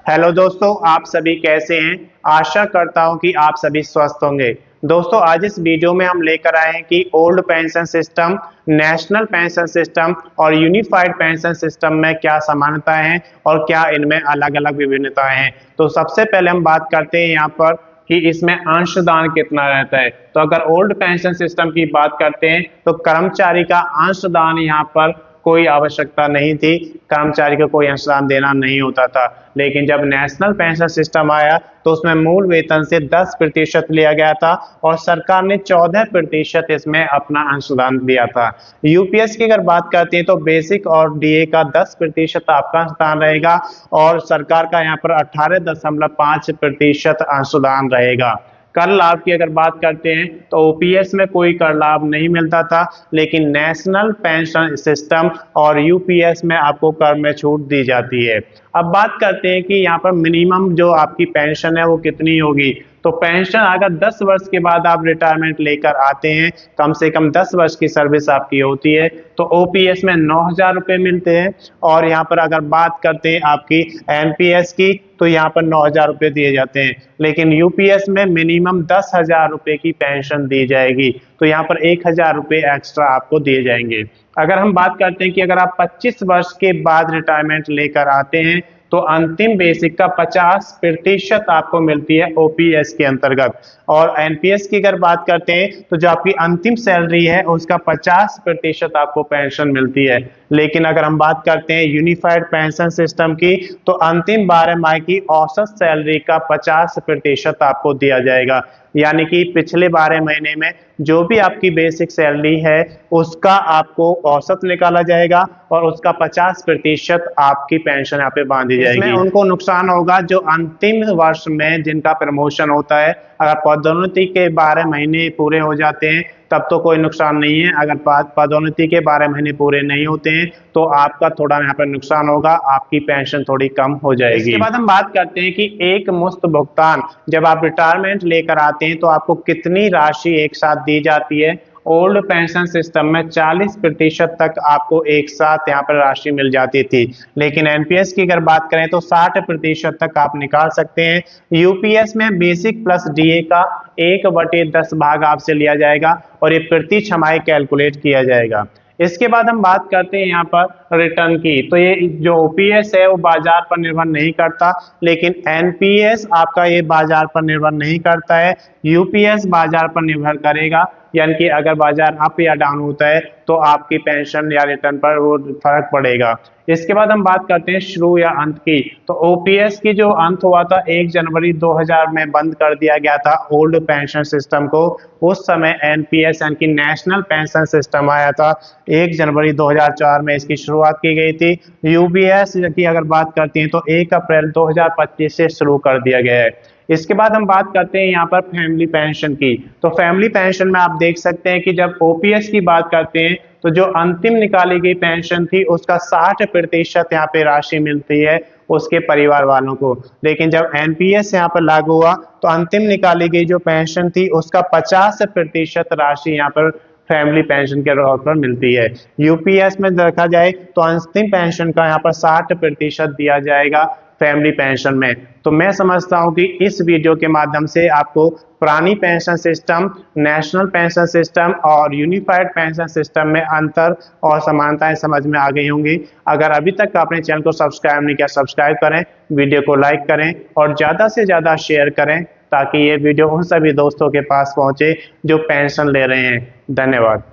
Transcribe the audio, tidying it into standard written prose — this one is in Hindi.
हेलो दोस्तों, आप सभी कैसे हैं। आशा करता हूं कि आप सभी स्वस्थ होंगे। दोस्तों, आज इस वीडियो में हम लेकर आए हैं कि old pension system, national pension system और यूनिफाइड पेंशन सिस्टम में क्या समानताएं हैं और क्या इनमें अलग अलग विभिन्नताएं हैं। तो सबसे पहले हम बात करते हैं यहाँ पर कि इसमें अंशदान कितना रहता है। तो अगर ओल्ड पेंशन सिस्टम की बात करते हैं तो कर्मचारी का अंशदान यहाँ पर कोई आवश्यकता नहीं थी, कर्मचारी को कोई अंशदान देना नहीं होता था। लेकिन जब नेशनल पेंशन सिस्टम आया तो उसमें मूल वेतन से 10% लिया गया था और सरकार ने 14% इसमें अपना अंशदान दिया था। यूपीएस की अगर बात करते हैं तो बेसिक और डीए का 10% आपका अंशदान रहेगा और सरकार का यहाँ पर 18.5% अंशदान रहेगा। कर लाभ की अगर बात करते हैं तो ओपीएस में कोई कर लाभ नहीं मिलता था, लेकिन नेशनल पेंशन सिस्टम और यूपीएस में आपको कर में छूट दी जाती है। अब बात करते हैं कि यहाँ पर मिनिमम जो आपकी पेंशन है वो कितनी होगी। तो पेंशन अगर 10 वर्ष के बाद आप रिटायरमेंट लेकर आते हैं, कम से कम 10 वर्ष की सर्विस आपकी होती है, तो ओपीएस में 9,000 रुपये मिलते हैं। और यहाँ पर अगर बात करते हैं आपकी एनपीएस की तो यहाँ पर 9,000 रुपये दिए जाते हैं, लेकिन यूपीएस में मिनिमम 10,000 रुपये की पेंशन दी जाएगी। तो यहाँ पर 1,000 रुपये एक्स्ट्रा आपको दिए जाएंगे। अगर हम बात करते हैं कि अगर आप 25 वर्ष के बाद रिटायरमेंट लेकर आते हैं तो अंतिम बेसिक का 50% आपको मिलती है ओपीएस के अंतर्गत। और एनपीएस की अगर बात करते हैं तो जो आपकी अंतिम सैलरी है उसका 50% आपको पेंशन मिलती है। लेकिन अगर हम बात करते हैं यूनिफाइड पेंशन सिस्टम की तो अंतिम 12 माह की औसत सैलरी का 50% आपको दिया जाएगा। यानी कि पिछले 12 महीने में जो भी आपकी बेसिक सैलरी है उसका आपको औसत निकाला जाएगा और उसका 50% आपकी पेंशन यहाँ पे बांधी जाएगी। इसमें उनको नुकसान होगा जो अंतिम वर्ष में जिनका प्रमोशन होता है। अगर पदोन्नति के 12 महीने पूरे हो जाते हैं तब तो कोई नुकसान नहीं है। अगर पदोन्नति के 12 महीने पूरे नहीं होते हैं तो आपका थोड़ा यहाँ पर नुकसान होगा, आपकी पेंशन थोड़ी कम हो जाएगी। इसके बाद हम बात करते हैं कि एक मुश्त भुगतान जब आप रिटायरमेंट लेकर आते हैं तो आपको कितनी राशि एक साथ दी जाती है। ओल्ड पेंशन सिस्टम में 40% तक आपको एक साथ यहाँ पर राशि मिल जाती थी, लेकिन एनपीएस की अगर बात करें तो 60% तक आप निकाल सकते हैं। यूपीएस में बेसिक प्लस डीए का 1/10 भाग आपसे लिया जाएगा और ये प्रति छमाही कैलकुलेट किया जाएगा। इसके बाद हम बात करते हैं यहाँ पर रिटर्न की। तो ये जो ओपीएस है वो बाजार पर निर्भर नहीं करता, लेकिन एनपीएस आपका ये बाजार पर निर्भर नहीं करता है, यूपीएस बाजार पर निर्भर करेगा। यानी कि अगर बाजार अप या डाउन होता है तो आपकी पेंशन या रिटर्न पर वो फर्क पड़ेगा। इसके बाद हम बात करते हैं शुरू या अंत की। तो ओपीएस की जो अंत हुआ था 1 जनवरी 2000 में बंद कर दिया गया था ओल्ड पेंशन सिस्टम को। उस समय एनपीएस यानी कि नेशनल पेंशन सिस्टम आया था। 1 जनवरी 2004 में इसकी शुरुआत की गई थी। यूपीएस की अगर बात करते हैं तो 1 अप्रैल 2025 से शुरू कर दिया गया है। इसके बाद हम बात करते हैं यहाँ पर फैमिली पेंशन की। तो फैमिली पेंशन में आप देख सकते हैं कि जब ओपीएस की बात करते हैं तो जो अंतिम निकाली गई पेंशन थी उसका 60% यहाँ पे राशि मिलती है उसके परिवार वालों को। लेकिन जब एनपीएस यहाँ पर लागू हुआ तो अंतिम निकाली गई जो पेंशन थी उसका 50% राशि यहाँ पर फैमिली पेंशन के तौर पर मिलती है। यूपीएस में देखा जाए तो अंतिम पेंशन का यहाँ पर 60% दिया जाएगा फैमिली पेंशन में। तो मैं समझता हूं कि इस वीडियो के माध्यम से आपको पुरानी pension system, national pension system और यूनिफाइड पेंशन सिस्टम में अंतर और समानताएं समझ में आ गई होंगी। अगर अभी तक आपने चैनल को सब्सक्राइब नहीं किया, सब्सक्राइब करें, वीडियो को लाइक करें और ज़्यादा से ज़्यादा शेयर करें ताकि ये वीडियो उन सभी दोस्तों के पास पहुंचे जो पेंशन ले रहे हैं। धन्यवाद।